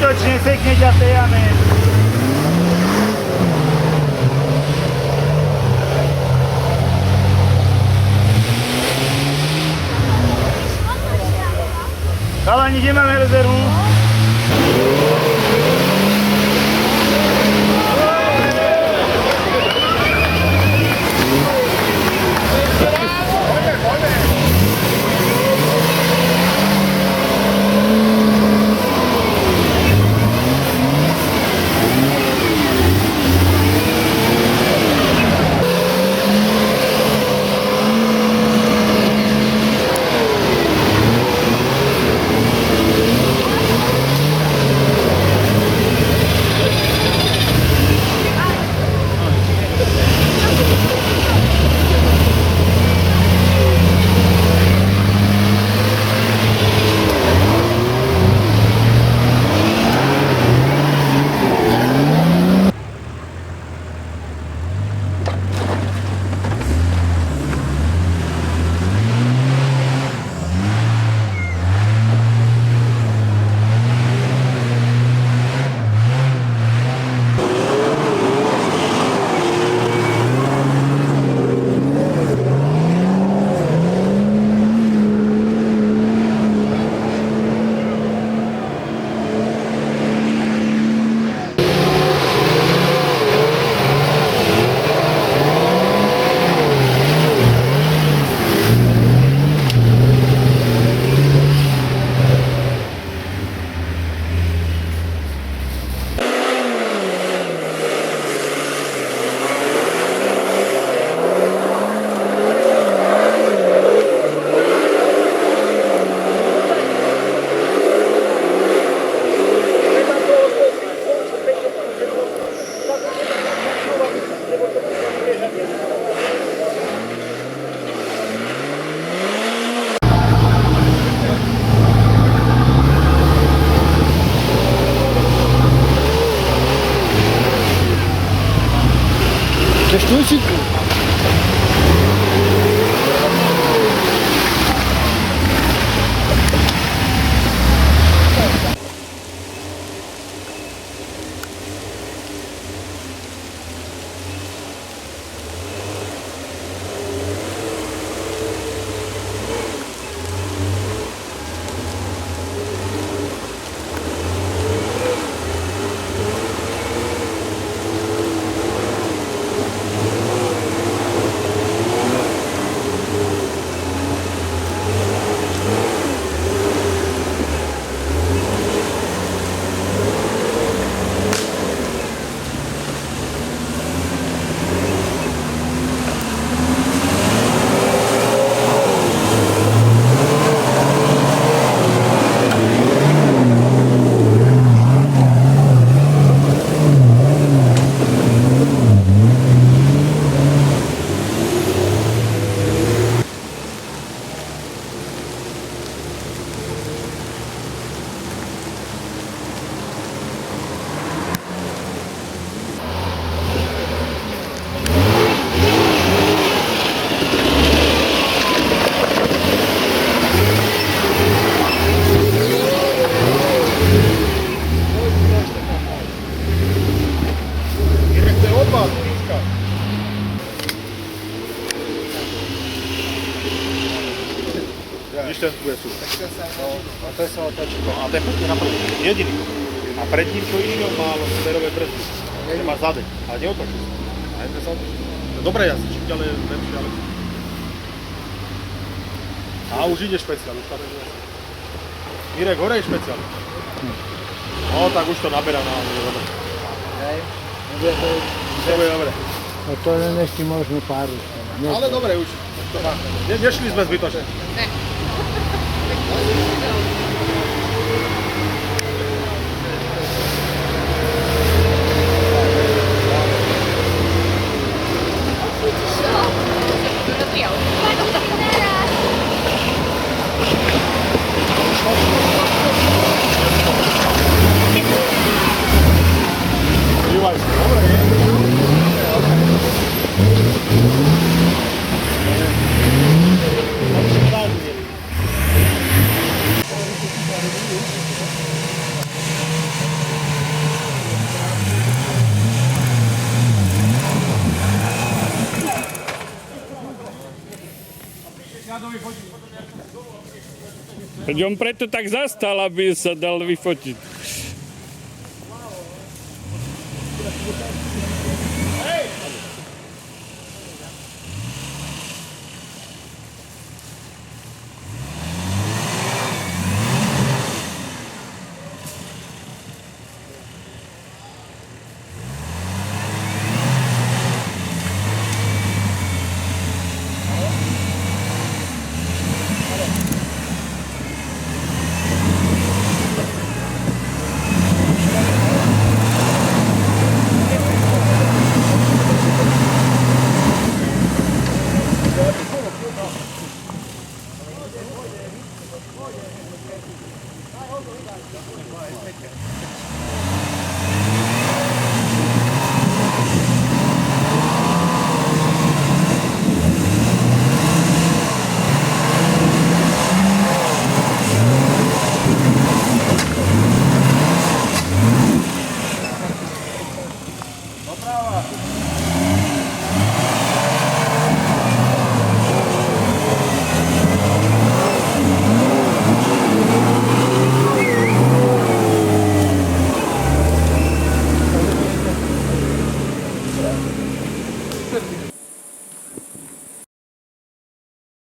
Zbytočne sekne ťa v tej jame. Chalani, kde máme rezervu? Cześć, Tuńczyku. Vidíš, ten bude super. No, a to je sa otáčka. No, a ten chodí napravo. Jediný. A pred ním, čo išiel, mal smerové brzdy. Ten má zadek. Ale neotočil sa. A jeden sa otočil. No, dobre jazdí, čím ďalej lepšie, ale... A už ide špeciál, už tam je jasný. Mirek, hore je špeciál. No, tak už to naberá na dobre. To bude dobre. No to len ešte možno pár. Ale dobre už. Nešli sme zbytočne. Dobre, nie? Veď on preto tak zastal, aby sa dal vyfotiť.